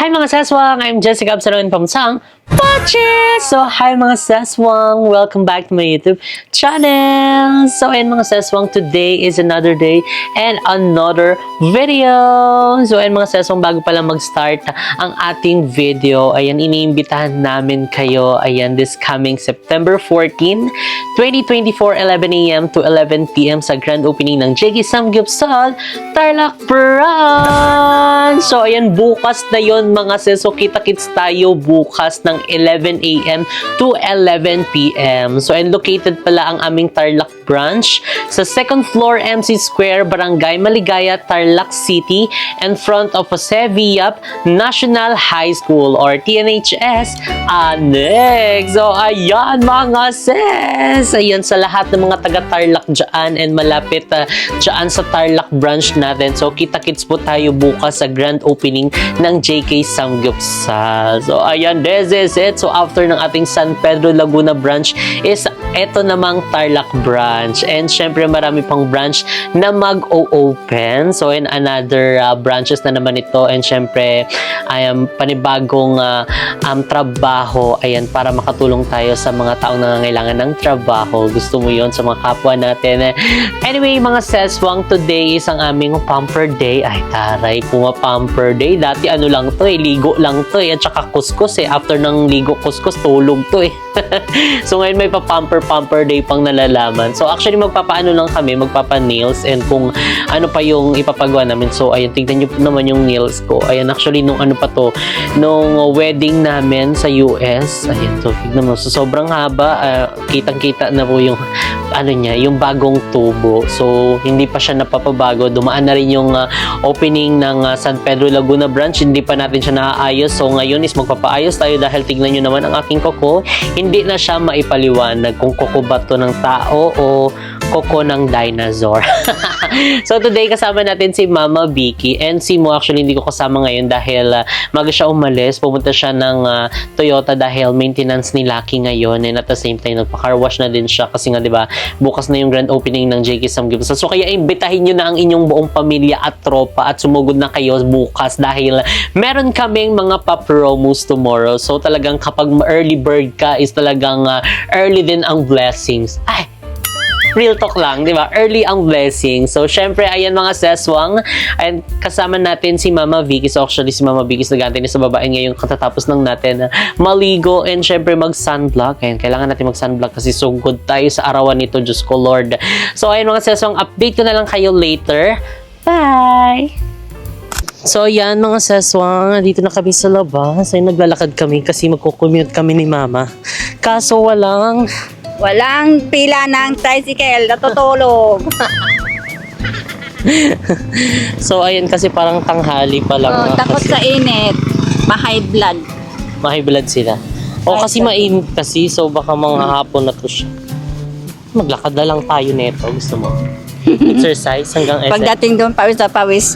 Hi mga saswang! I'm Jessica Absalon from Sang Paches! So, hi mga saswang! Welcome back to my YouTube channel! So, ayun mga saswang, today is another day and another video! So, ayun mga saswang, bago pala mag-start ang ating video, ayan, iniimbitahan namin kayo, ayan, this coming September 14, 2024, 11 a.m. to 11 p.m. sa grand opening ng JK Samgyupsal, Tarlac Branch! So, ayan, bukas na yon mga sis. So, kita-kits tayo bukas ng 11 a.m. to 11 p.m. So, and located pala ang aming Tarlac Branch sa second floor MC Square, Barangay Maligaya, Tarlac City, in front of Jose Villap National High School or TNHS Annex. So, ayan mga sis. Ayan sa lahat ng mga taga-Tarlac dyan and malapit dyan sa Tarlac Branch natin. So, kita-kits po tayo bukas sa grand opening ng JK Samgyupsal. So, ayan, this is it. So, after ng ating San Pedro Laguna branch is eto namang Tarlac branch. And syempre, marami pang branch na mag-o-open. So, in another branches na naman ito. And syempre, ayan, panibagong trabaho. Ayan, para makatulong tayo sa mga taong nangangailangan ng trabaho. Gusto mo yon sa mga kapwa natin. Anyway, mga seswang, today is ang aming pamper day. Ay, taray, pumapamper day. Dati ano lang to ligo lang to at saka kuskus After ng ligo kuskus, tulog to So ngayon may pa-pamper day pang nalalaman. So actually magpapaano lang kami, magpapa-nails and kung ano pa yung ipapagawa namin. So ayun, tignan nyo naman yung nails ko. Ayan, actually nung ano pa to, nung wedding namin sa US. Ayan, so tignan mo. So sobrang haba, kitang-kita na po yung ano niya, yung bagong tubo. So hindi pa siya napapabago. Dumaan na rin yung opening ng San Pedro Laguna branch. Hindi pa natin siya naaayos. So ngayon is magpapaayos tayo dahil tignan nyo naman ang aking kuko. Hindi na siya maipaliwanag kung kuko ba to ng tao o kuko ng dinosaur. So today kasama natin si Mama Vicky and si Mo. Actually hindi ko kasama ngayon dahil maga siya umalis. Pumunta siya ng Toyota dahil maintenance ni Lucky ngayon and at the same time nagpa-car wash na din siya kasi nga 'di ba bukas na yung grand opening ng JK Samgyupsal. So kaya imbitahin niyo na ang inyong buong pamilya at tropa at sumugod na kayo bukas dahil meron kaming mga pa-promos tomorrow. So talagang kapag early bird ka is talagang early din ang blessings. Ay, real talk lang, di ba? Early ang blessing. So, syempre, ayan mga seswang. And kasama natin si Mama Vicky. So, actually, si Mama Vicky is nag-aantay sa babae ngayon katatapos lang natin maligo and syempre mag-sunblock. Ayan, kailangan natin mag-sunblock kasi sugod tayo sa arawan nito, Diyos ko Lord. So, ayan mga seswang, update ko na lang kayo later. Bye! So, yan mga seswang, dito na kami sa labas. Ay, naglalakad kami kasi magkukommute kami ni Mama. Kaso walang pila ng tricycle, natutulog. So, ayun kasi parang tanghali pa lang. Takot sa init. Ma-high blood. Ma-high blood sila. O kasi mainit kasi, so baka mga hapon na to siya. Maglakad na lang tayo neto. Gusto mo? Exercise hanggang SM. Pagdating doon, pawis na pawis.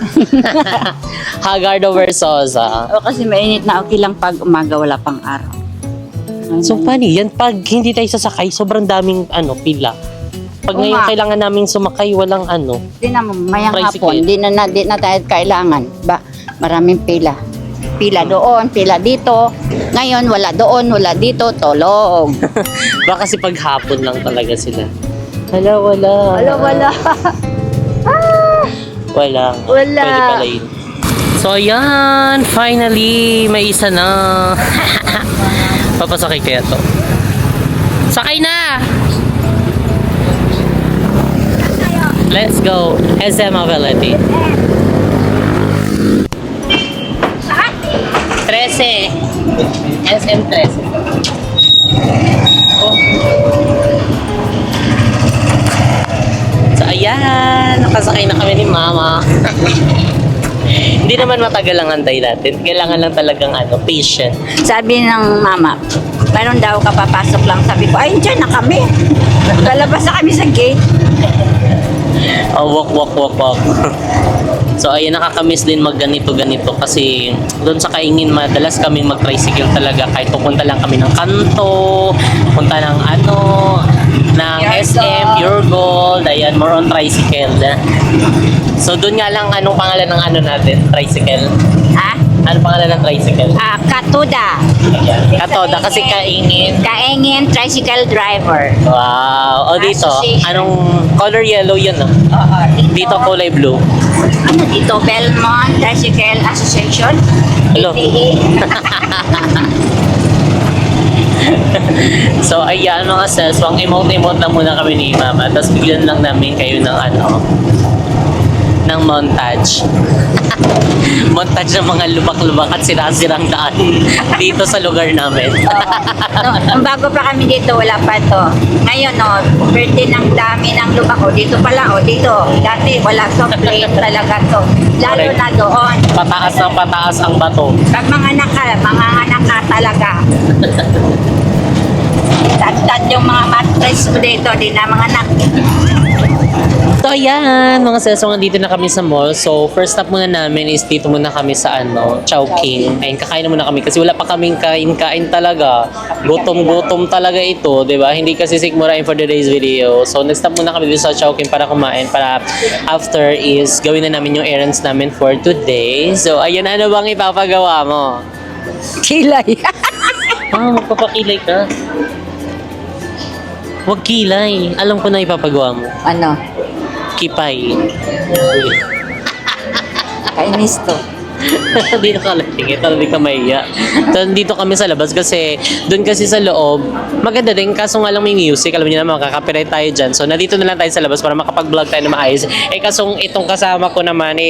Hagardo Versosa. O kasi mainit na okay lang pag umaga, wala pang araw. So, paano yan? Pag hindi tayo sasakay, sobrang daming pila. Pag ngayon kailangan naming sumakay, walang Di na mayang tricycle. hapon, di na tayo kailangan. Maraming pila. Pila doon, pila dito. Ngayon, wala doon, wala dito, tulog. Baka kasi pag hapon lang talaga sila. Wala. Wala. Wala. Pwede pala yun. So, ayan. Finally, may isa na. Papasakay kaya to. Sakay na! Let's go. SM Avalete. 13. SM 13. Oh. So, ayan. Nakasakay na kami ni Mama. Hindi naman matagal ang antay natin. Kailangan lang talagang patient. Sabi ng mama, meron daw kapapasok lang. Sabi ko, ay, dyan na kami. Lalabas na kami sa gate. Walk. So, ayun, nakakamiss din ganito kasi doon sa Kaingin, madalas kami mag-tricycle talaga. Kahit pupunta lang kami ng kanto, punta ng ng SM, Pure Gold, ayan, more on tricycle. So, doon nga lang, anong pangalan ng natin, tricycle? Ha? Ano pangalan ng tricycle? Katuda. Katoda kasi kaingin. Kaengin tricycle driver. Wow. O dito, Association. anong color yellow yun? No? Oo. Dito kulay blue. Ano dito? Belmont Tricycle Association. Hello. BTE. So ayan mga seswang, emote-emote lang muna kami ni Mama. Tapos bigyan lang namin kayo ng ng montage. Montage ng mga lubak-lubak at sirang daan dito sa lugar namin. Nung bago pa kami dito, wala pa to. Ngayon, birthday ng dami ng lubak. Dito pala, dito. Dati, wala to. Plain talaga to. Lalo Correct. na doon. Pataas ng pataas ang bato. Pag mga anak ka talaga. Tad yung mga mattress ko dito, di na mga anak. So ayan, mga seswang, dito na kami sa mall. So first stop muna namin is dito muna kami sa Chowking. Ayun, kakain na muna kami kasi wala pa kaming kain talaga. Gutom talaga ito, di ba? Hindi kasi sigmurain for today's video. So next stop muna kami dito sa Chowking para kumain. Para after is gawin na namin yung errands namin for today. So ayan, ano bang ipapagawa mo? Kilay. Magpapakilay ka. Huwag kilay. Alam ko na ipapagawa mo. Ano? Kipay. Kainis to. Dito ka lang. Ito hindi ka mahiya. So, dito kami sa labas kasi doon kasi sa loob, maganda din. Kaso nga lang may music. Alam niyo naman, makaka-copyright tayo dyan. So, nandito na lang tayo sa labas para makapag-vlog tayo na maayos. Kasong itong kasama ko naman,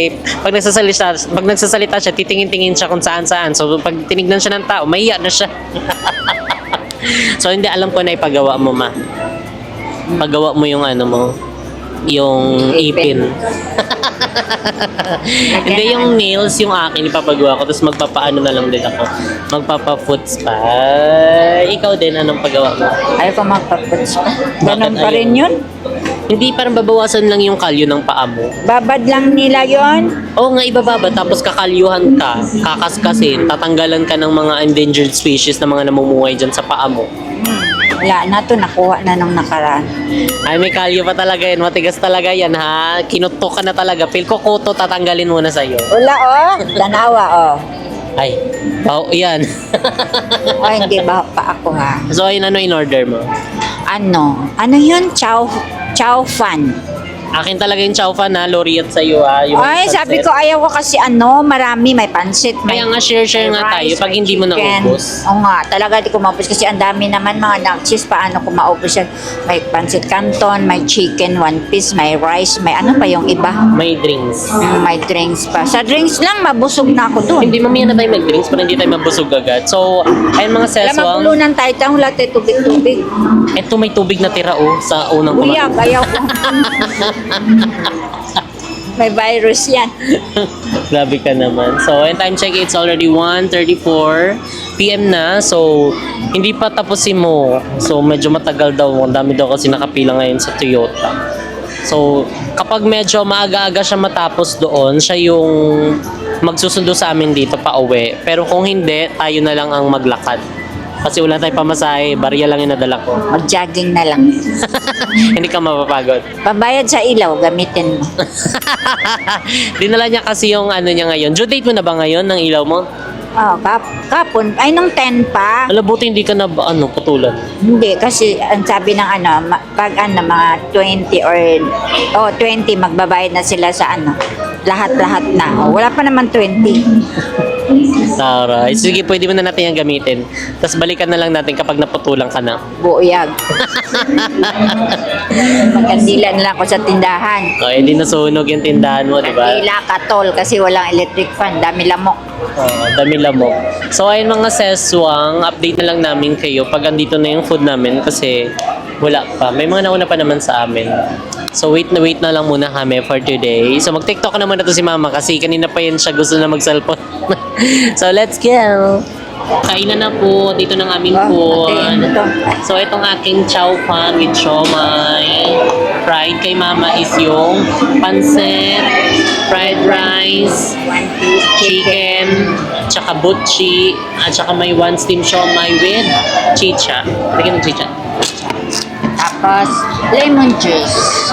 pag nagsasalita siya, titingin-tingin siya kung saan-saan. So, pag tinignan siya ng tao, mahiya na siya. So, hindi alam ko na ipagawa mo, ma. Pagawa mo yung yung ipin. Hindi, yung nails, yung akin, ipapagawa ko. Tapos magpapaano na lang din ako. Magpapa-foot spa. Ikaw din, anong pagawa mo? Ayaw ko magpaputs pa. Ganun Bakit pa ayaw? rin yun. Hindi, parang babawasan lang yung kalyo ng paa mo. Babad lang nila yon. Oo nga, ibababa. Tapos kakalyuhan ka, kakaskasin, tatanggalan ka ng mga endangered species na mga namumuhay dyan sa paa mo. Wala na to, nakuha na nung nakaraan. Ay, may kalyo pa talaga yan. Matigas talaga yan, ha? Kinutok ka na talaga. Feel ko kuto, tatanggalin muna sa'yo. Wala danawa Ay, yan. hindi ba pa ako ha? So, ayun, ano in-order mo? Ano yun? Chow fan. Akin talaga yung chow fan, ha? Laureate sa'yo, ha? Yung Ay, sunset. sabi ko ayaw ko kasi marami, may pansit, may Kaya nga, share nga tayo rice, pag may hindi mo chicken. naubos. Oo nga, talaga di ko maubos kasi ang dami naman mga nakchis, paano ko maubos yan? May pansit canton, may chicken, one piece, may rice, may ano pa yung iba? May drinks. May drinks pa. Sa drinks lang, mabusog na ako doon. Hindi, mamaya na tayo mag-drinks para hindi tayo mabusog agad. So, ayun mga Alam, seswang. magulunan tayo, tayong lahat tubig-tubig. Eto, may tubig na tira, sa unang Uyag, ayaw ko. May virus yan. Grabe ka naman. So, and time check, it's already 1:34 PM na. So, hindi pa tapos si Mo. So, medyo matagal daw. Ang dami daw kasi nakapila ngayon sa Toyota. So, kapag medyo maaga-aga siya matapos doon, siya yung magsusundo sa amin dito pa uwi. Pero kung hindi, tayo na lang ang maglakad. Kasi wala tayong pamasahe, barya lang yung nadala ko. Mag-jogging na lang. Hindi ka mapapagod. Pambayad sa ilaw, gamitin mo. Dinala niya kasi yung niya ngayon. Due date mo na ba ngayon ng ilaw mo? Oh, kapon. Ay, nung 10 pa. Alam, buti hindi ka na putulan. Hindi, kasi ang sabi ng pag mga 20 or 20, magbabayad na sila sa lahat-lahat na. Wala pa naman 20. Tara. Sige, pwede mo na natin yung gamitin. Tapos balikan na lang natin kapag naputulan ka na. Buyag. Magkandila na lang ako sa tindahan. Okay, hindi nasunog yung tindahan mo, di ba? Kandila, katol, kasi walang electric fan. Dami lamok. Dami lamok. So, ayun mga seswang, update na lang namin kayo pag andito na yung food namin kasi wala pa. May mga nauna pa naman sa amin. So, wait na lang muna kami for today. So, mag-TikTok naman na to si Mama kasi kanina pa yan siya gusto na mag-cellphone. So, let's go! Kainan na po. Dito ng aming food. So, itong aking chow fan with siomai. Fried kay Mama is yung pansit, fried rice, One piece chicken, tsaka butchi, at tsaka may one steam siomai with chicha. Lagyan ng chicha. Tapos, lemon juice.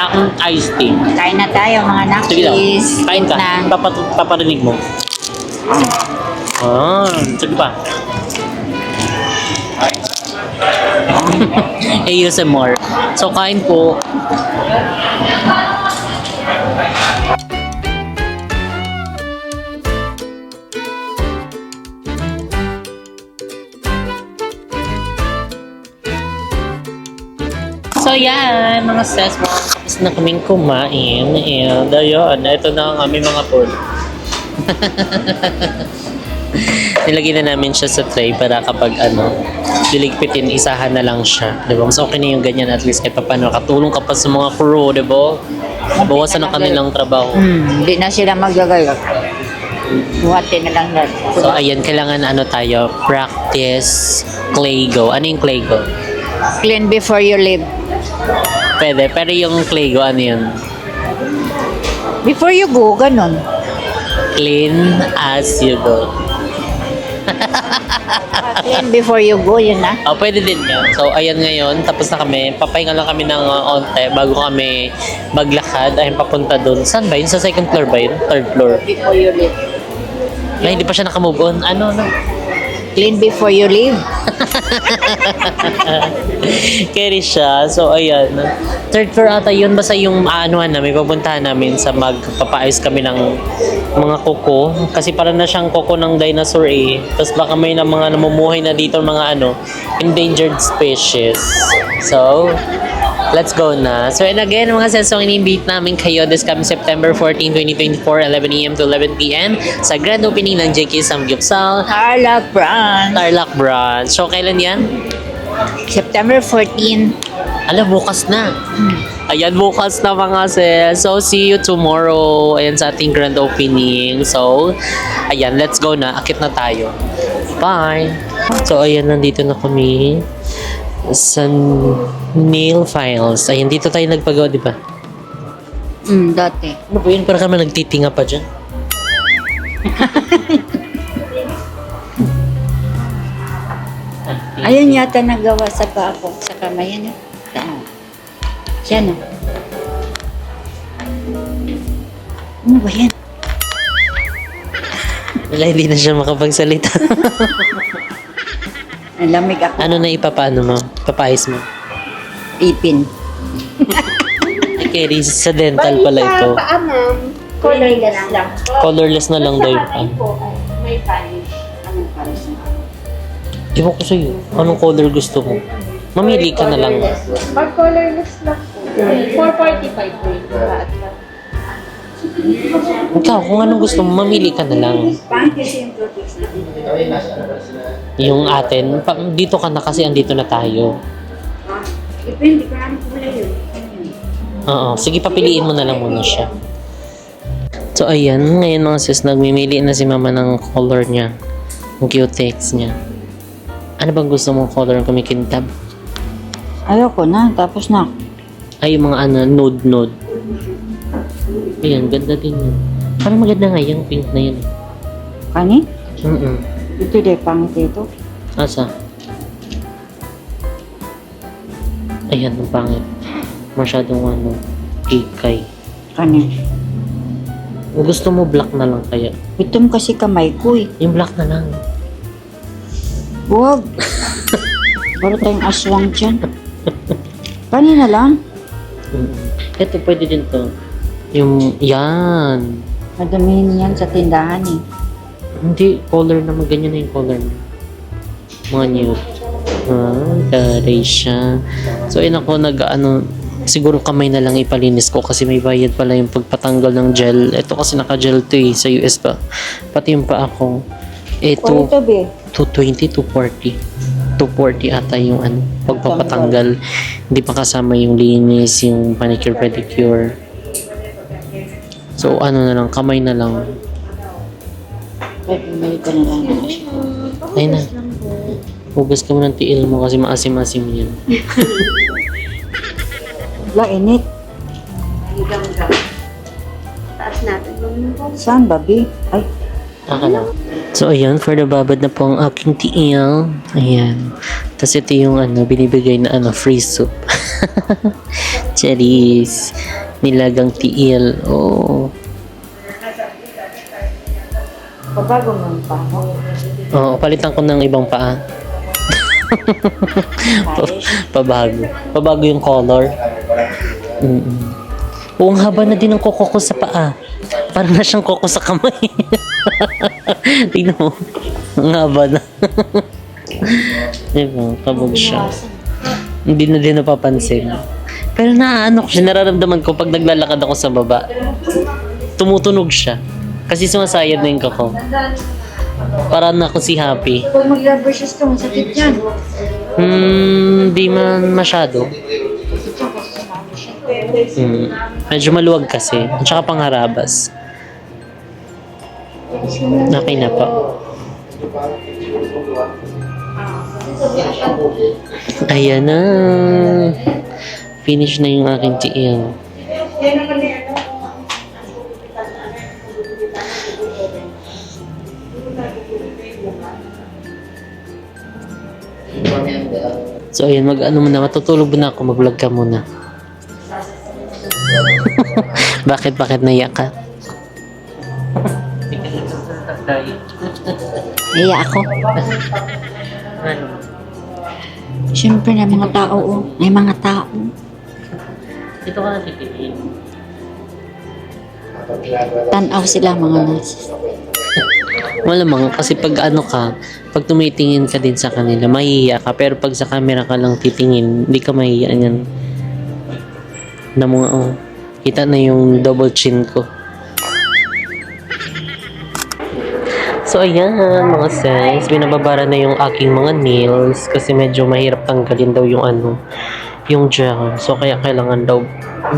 Akong iced tea. Kain na tayo mga Sige daw. nakis. Kain ka. Na. Paparinig mo. Sige pa. ASMR. So, kain po. So, yan, mga sis, tapos na kaming kumain. And, ayun, ito na ang aming mga food. Nilagyan na namin siya sa tray para kapag liligpitin, isahan na lang siya. Diba? Mas okay na yung ganyan, at least kahit pa paano, katulong ka pa sa mga crew, diba? Bawasan ang kanilang trabaho. Hindi na sila magagaya. Buhatin na lang na. So, ayan, kailangan tayo, practice Claygo. Ano yung Claygo? Clean before you leave. Pwede, pero yung Claygo, ano yun? Before you go, ganun. Clean as you go. Clean before you go, yun na. Oh, pwede din yan. So, ayan ngayon, tapos na kami. Papahinga lang kami ng onte bago kami maglakad. Ayun, papunta doon. Saan ba yun? Sa second floor ba yun? Third floor? Before you leave. Ay, hindi pa siya nakamove on. Ano? Clean before you leave. Carry siya. So, ayan. Third floor ata yun. Basta yung aanuhan namin, pupuntahan namin sa magpapaayos kami ng mga kuko. Kasi parang na siyang kuko ng dinosaur eh. Tapos baka may na mga namumuhay na dito mga endangered species. So, let's go na. So, and again, mga sensong ini-invite namin kayo this coming September 14, 2024, 11 a.m. to 11 p.m. sa grand opening ng JK Samgyupsal Tarlac Brand. Tarlac Branch. So, kailan yan? September 14. Bukas na. Ayan, bukas na mga sis. So, see you tomorrow. Ayan, sa ating grand opening. So, ayan, let's go na. Akit na tayo. Bye! So, ayan, nandito na kami sa nail files. Ayan, dito tayo nagpagawa, di ba? Dati. Ano ba yun? Parang kami nagtitinga pa dyan. Ayun yata nagawa sa paa ko. Sa kamay yan. Siya na. Ano ba yan? Wala, hindi na siya makapagsalita. Ang lamig ako. Ano na ipapano mo? Papayos mo? Ipin. Ay, Kerry, sa dental pala ito. Paa, ma'am. Colorless lang. Colorless na lang daw yung Sa po, may polish. Anong polish na? Ewan ko sa'yo. Anong color gusto mo? Mamili ka na lang. Pag colorless lang po. 445 po yung lahat. Ikaw, kung anong gusto mo, mamili ka na lang. Pangit kasi yung products na. Yung atin, dito ka na kasi andito na tayo. Depende ko lang kung wala yun. Oo, sige papiliin mo na lang muna siya. So ayan, ngayon mga sis, nagmimili na si mama ng color niya. Yung cutex niya. Ano bang gusto mong color ng kumikintab? Ayoko na. Tapos na. Ay, yung mga nude. Ayan, ganda din yun. Parang maganda nga yung pink na yun. Kani? Mm-mm. Ito din, pangit ito. Asa? Ayan, ang pangit. Masyadong kikay. Kani? Gusto mo black na lang kaya? Itom kasi kamay ko eh. Yung black na lang. Huwag. Baro tayong aswang dyan. Kani na lang. Ito, pwede din to. Yung, yan. Madamihin yan sa tindahan eh. Hindi, color naman. Ganyan na yung color niya. Mga nude. Taray siya. So, yun ako, siguro kamay na lang ipalinis ko kasi may bayad pala yung pagpatanggal ng gel. Ito kasi naka-gel to eh, sa US pa. Pati yung pa ako. Ito, Ito be. 220, 240. 240 ata yung pagpapatanggal. Hindi pa kasama yung linis, yung manicure, pedicure. So, na lang, kamay na lang. Pwede, bumili ka na lang. Ay na. Hugas ka mo ng tiil mo kasi maasim-asim yan. Wala, init. Taas natin. Saan, babi? Ay, Na. So, ayan, for the babad na po ang aking tiil. Ayan. Tapos ito yung binibigay na free soup. Cherries. Nilagang tiil. Oh. Pabago mo pa ako. Oo, palitan ko ng ibang paa. Pabago. Pabago yung color. Oo, ang haba na din ng kuko ko sa paa. Parang na siyang kuko sa kamay. Tingnan mo. Ang haba na. Diba, kabog siya. Hindi na din napapansin. Pero naano ko siya, nararamdaman ko pag naglalakad ako sa baba. Tumutunog siya. Kasi sumasayad na yung kuko. Para na ako si Happy. Pag mag-rubber shoes ka, masakit yan. Di man masyado. Medyo maluwag kasi. At saka pangharabas. Okay na pa. Ayan na. Finish na yung aking tiil. So ayun, mag-ano muna, matutulog muna ako, mag-vlog ka muna. Bakit naiyak ka? Iya ako. Siyempre na mga tao, oh. May mga tao. Dito ka na titigil. Tanaw sila mga nurses. Malamang, kasi pag ano ka, pag tumitingin ka din sa kanila, mahihiya ka. Pero pag sa camera ka lang titingin, hindi ka mahihiya niyan. Na mga, oh, kita na yung double chin ko. So ayan mga sis, binababara na yung aking mga nails kasi medyo mahirap tanggalin daw yung ano, yung gel. So kaya kailangan daw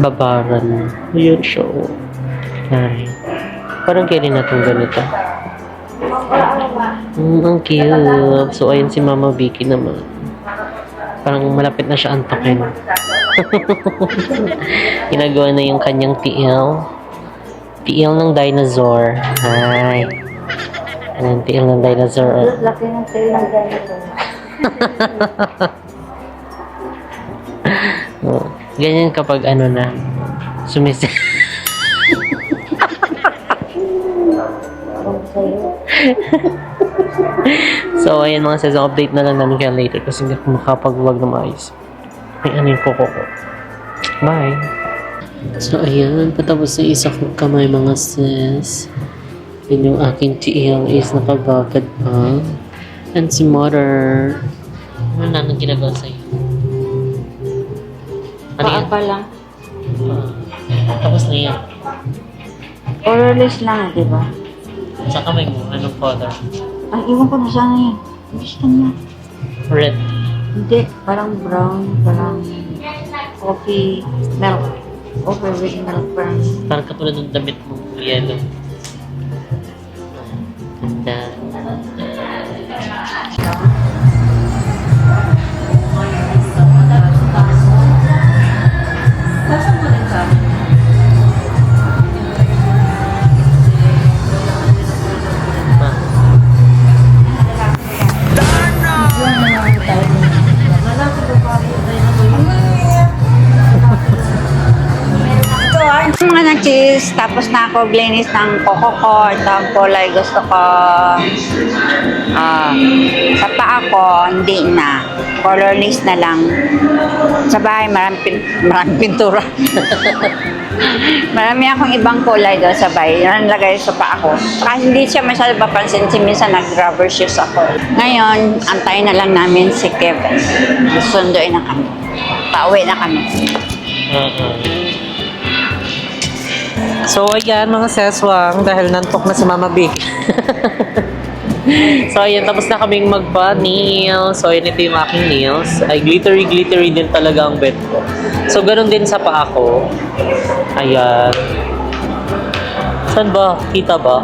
babaran. Ayan siya. Ay, parang kailan natin ganito. Ang cute. So ayun si Mama Vicky naman. Parang malapit na siya antokin. Ginagawa na yung kanyang tiil. Tiil ng dinosaur. Hi. Anong tiil ng dinosaur? Laki ng tail ng dinosaur. Oh, ganyan kapag ano na, sumisi. So, ayan mga sis, update na lang namin kaya later kasi hindi ako makapag-vlog na maayos. May ano yung kuko ko. Bye! So, ayan, patapos na isa kong kamay mga sis. Yun yung aking tiil is nakabagad pa. And si mother, ano na nang ginagawa sa'yo? Ano yan? Paapa lang. Tapos na yan. Colorless lang, di ba? Sa kamay mo, anong color? Ang iwan ko na sana eh. Gusto niya. Red. Hindi, parang brown, parang coffee milk. Coffee with milk, parang. Parang katulad ng damit mo, yellow. Ganda. Mga nag-cheese, tapos na ako blinis ng koko ko. Ito ang kulay gusto ko. Sa paa ko, hindi na. Colorless na lang. Sa bahay, maraming pintura. Marami akong ibang kulay doon sa bahay. Yan ang lagay sa paa ko. Kasi hindi siya masyado mapansin. Minsan nag-rubber shoes ako. Ngayon, antayin na lang namin si Kevin. Sunduin na kami. Pauwi na kami. So, ayan mga seswang, dahil nantok na si Mama Big. So, ayan, tapos na kaming magpa-nails. So, ayan, ito yung aking nails. Ay, glittery din talaga ang bed ko. So, ganun din sa paa ko. Ayan. Saan ba? Kita ba?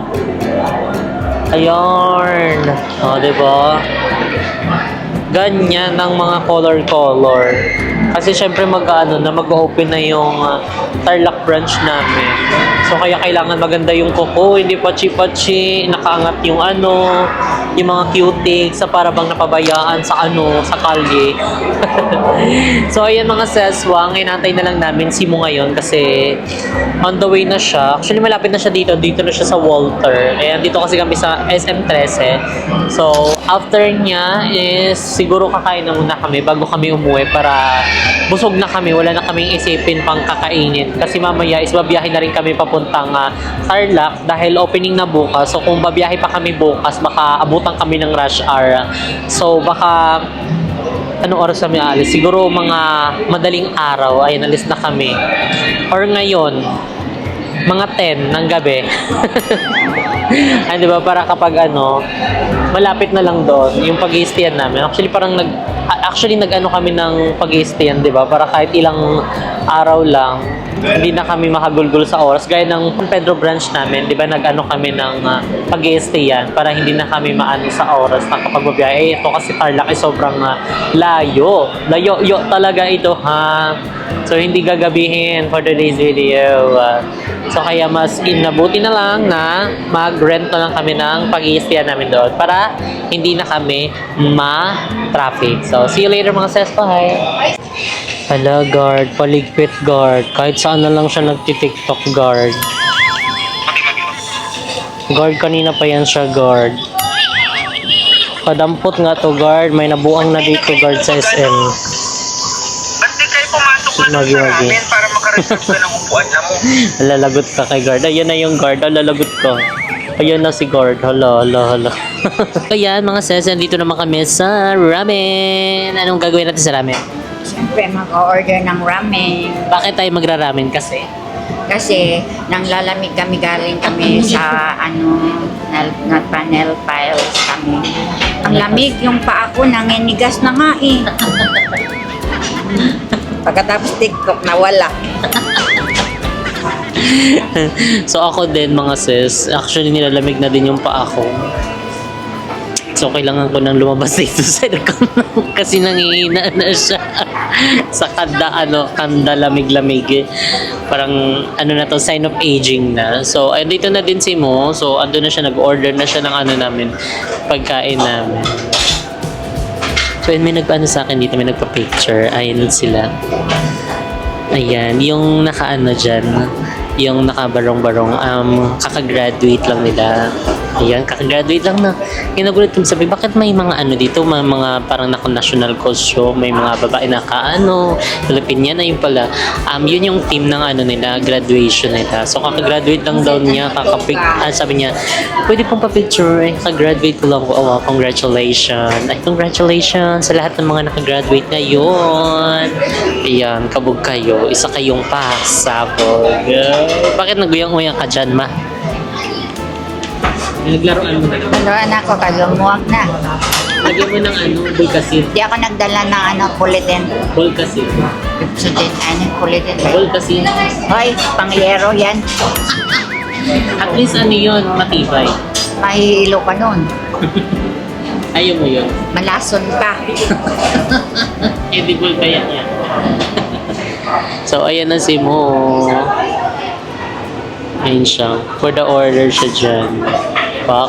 Ayan. O, diba? Ganyan ang mga color. Kasi syempre mag-open na yung Tarlac branch namin. So kaya kailangan maganda yung kuko, hindi pachi-pachi, nakaangat yung yung mga cutics sa para bang napabayaan sa sa kalye. So ayan mga seswang, inantay na lang namin si Mo ngayon kasi on the way na siya. Actually malapit na siya dito na siya sa Walter. Ayan, dito kasi kami sa SM13. So after niya is siguro kakain na muna kami bago kami umuwi para busog na kami, wala na kaming isipin pang kakainin. Kasi mamaya is babiyahe na rin kami papuntang Tarlac dahil opening na bukas. So kung babiyahe pa kami bukas, baka abutan kami ng rush hour. So baka anong oras kami alis? Siguro mga madaling araw ay alis na kami. Or ngayon, mga 10 ng gabi. Ay, di ba? Para kapag malapit na lang doon yung pag-i-stayan namin. Actually, parang nag-ano kami ng pag-i-stayan, di ba? Para kahit ilang araw lang, hindi na kami makagulgul sa oras. Gaya ng San Pedro branch namin, di ba? Nag-ano kami ng pag-i-stayan para hindi na kami maano sa oras na kapag babiyahe. Ito kasi Tarlac ay sobrang layo. Layo talaga ito, ha? So, hindi gagabihin for today's video. So, kaya mas inabuti na lang na mag-rent na lang kami ng pag-i-stayan namin doon para hindi na kami ma-traffic. So, see you later mga ses. Bye! Hala, guard. Paligpit, guard. Kahit saan na lang siya nagtitiktok, guard. Guard, kanina pa yan siya, guard. Padampot nga to, guard. May nabuang na dito, guard, sa SM. Ba't di kayo pumasok na sa amin para makareserve ka ng upuan na mo? Lalagot ka kay guard. Ayan na yung guard. Lalagot ko. Ayan na si guard. Hala. Ayan, mga ses. Dito naman kami sa ramen. Anong gagawin natin sa ramen? Siyempre, mag-order ng ramen. Bakit tayo magra-ramen? Kasi Nang lalamig kami, galing kami sa panel files kami. Ang lamig, yung paa ko nanginigas na nga eh. Pagkatapos TikTok, nawala. so ako din mga sis, actually nilalamig na din yung paa ko. So kailangan ko nang lumabas dito sa aircon kasi nangihina na siya sa kanda lamig-lamig. Parang na to, sign of aging na. So dito na din si Mo. So ando na siya, nag-order na siya ng namin, pagkain namin. So may sa akin dito, may nagpa-picture. Ayan sila. Ayan, yung dyan, yung nakabarong-barong, kakagraduate lang nila. Ayan, kakagraduate lang na. Kinagulat kong sabi, bakit may mga dito, mga parang national costume, may mga babae na Filipinian na yun pala. Yun yung team ng nila, graduation nila. So, kakagraduate lang daw niya, sabi niya, pwede pong pa-picture, kakagraduate ko lang po. Oh, congratulations. Ay, congratulations sa lahat ng mga nakagraduate ngayon. Ayan, kabog kayo. Isa kayong pasabog. Bakit naguyang-uyang ka dyan, ma? Naglaruan mo na. Naluan ako, kalumuwag na. Lagyan mo ng bulkasin. Di ako nagdala ng kulitin. Bulkasin. So din, kulitin. Bulkasin. Hoy, pangyero yan. At least yun, matibay. Mahihilo ka nun. Ayaw mo yun. Malason ka. Edible kaya niya. So, ayan na si Mo. Ayan siya. For the order siya dyan. Pak.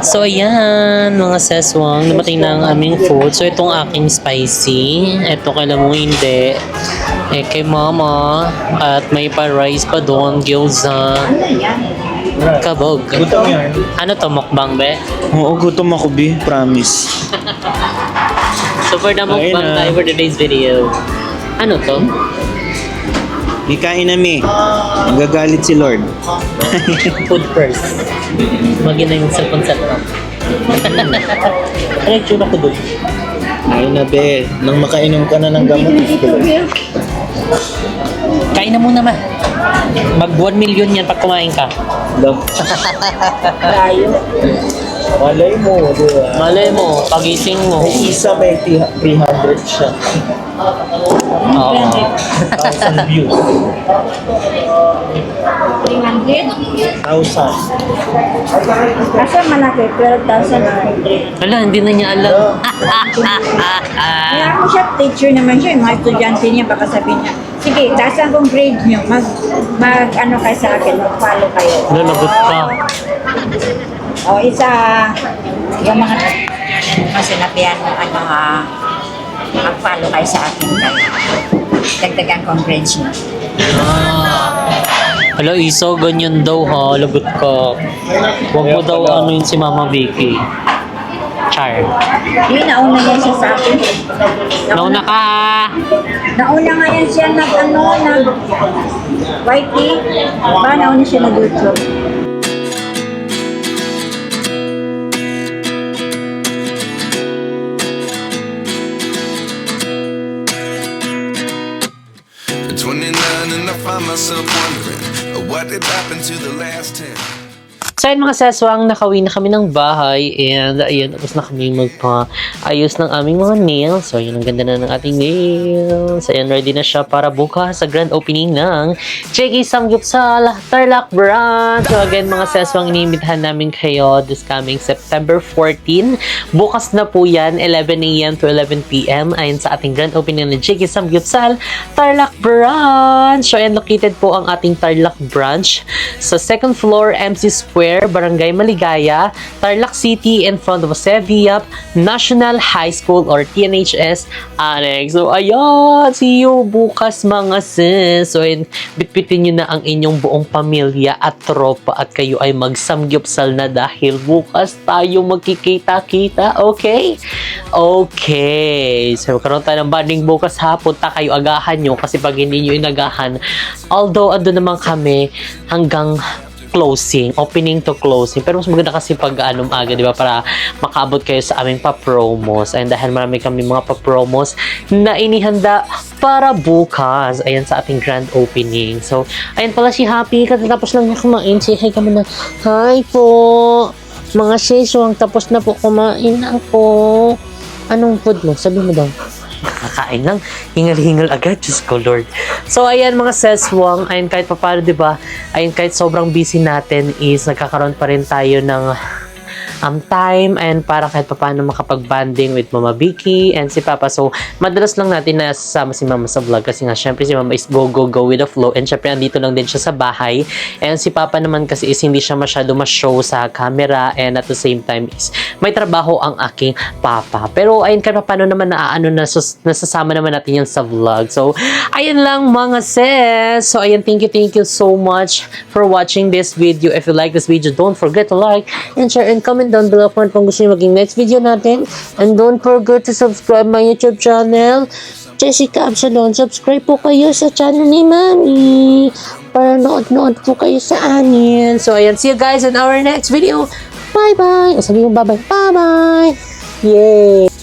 So, ayan, mga seswang. Dumating na ang aming food. So, itong aking spicy. Ito kailan mo hindi. Kay mama. At may pa-rice pa doon. Gyoza. Kabog. Gutom yan. Ano to, mukbang, be? Oo, gutom ako, B. Promise. So, for the mukbang tayo for today's video. Ano to? Ikain na, Mi. Magagalit si Lord. Food first. Magina yung cellphone set up. Ano yung tsura ko doon? Ayun na, be. Nang makainom ka na ng gamot. Kain na muna, ma. Mag 1 million yan pag kumain ka. Layo. Malay mo, di ba? Malay mo, pagising mo. May isa may 300 siya. Oo. 1,000 views. 300? 1,000. Kasi malaki, 12,000 or 300. Wala, hindi na niya alam. Kaya ako siya, teacher naman siya, yung mga estudyante niya, baka sabihin niya, sige, tasan kong grade niyo, ano kayo sa akin, mag-follow kayo. Lalagot ka. O, isa, yung mga sinabihan mo, mag-follow kayo sa akin. Dagdagan kong grades niyo. Hala, Isa, ganyan daw ha. Lagot ka. Huwag mo daw ano yun si Mama Vicky. Char. Hindi, nauna yan siya sa akin. Nauna ka! Nauna nga yan siya nag YT. Ba, nauna siya nag-YouTube. At 29 and I find myself wondering what did happen to the last 10. So ayun mga seswang, nakauwi na kami ng bahay and ayun, tapos na kami magpa-ayos ng aming mga nails. So ayun, ang ganda na ng ating nails. Ayun, ready na siya para bukas sa grand opening ng JK Samgyupsal Tarlac Branch. So again mga seswang, inimbitahan namin kayo this coming September 14. Bukas na po yan, 11 a.m. to 11 p.m. Ayun sa ating grand opening ng JK Samgyupsal Tarlac Branch. So ayun, located po ang ating Tarlac Branch sa second floor MC Square, Barangay Maligaya, Tarlac City, in front of Seviap National High School or TNHS Annex. So, ayan, see you bukas mga sis. So, bitbitin nyo na ang inyong buong pamilya at tropa at kayo ay magsamgyupsal na dahil bukas tayo magkikita-kita. Okay? Okay. So, magkaroon tayo ng banding bukas ha. Punta kayo, agahan nyo kasi pag hindi nyo inagahan, although ando naman kami hanggang closing, opening to closing. Pero mas maganda kasi pag aga, di ba? Para makaabot kayo sa aming pa-promos. And dahil marami kami mga pa-promos na inihanda para bukas. Ayan sa ating grand opening. So, ayan pala si Happy. Katatapos lang niya kumain. Say hi kami na, hi po! Mga seswang, tapos na po kumain ako. Anong food mo? Sabi mo daw. Kakain lang, hingal-hingal agad, Diyos ko Lord. So ayan mga seswang, ayan kahit papano diba, ayan kahit sobrang busy natin is nagkakaroon pa rin tayo ng time and para kahit paano makapag-banding with Mama Vicky and si Papa. So, madalas lang natin na sasama si Mama sa vlog kasi nga syempre si Mama is go with the flow and syempre andito lang din siya sa bahay and si Papa naman kasi is hindi siya masyado ma-show sa camera and at the same time is may trabaho ang aking Papa. Pero ayun kahit paano naman nasasama naman natin yan sa vlog. So, ayun lang mga sis. So, ayun, thank you so much for watching this video. If you like this video, don't forget to like and share and comment down below kung gusto nyo maging next video natin. And don't forget to subscribe my YouTube channel, Jessica Absalon. Subscribe po kayo sa channel ni Mami para nood po kayo sa anin. So, ayan. See you guys in our next video. Bye-bye. Sabi mo bye-bye. Bye-bye. Yay!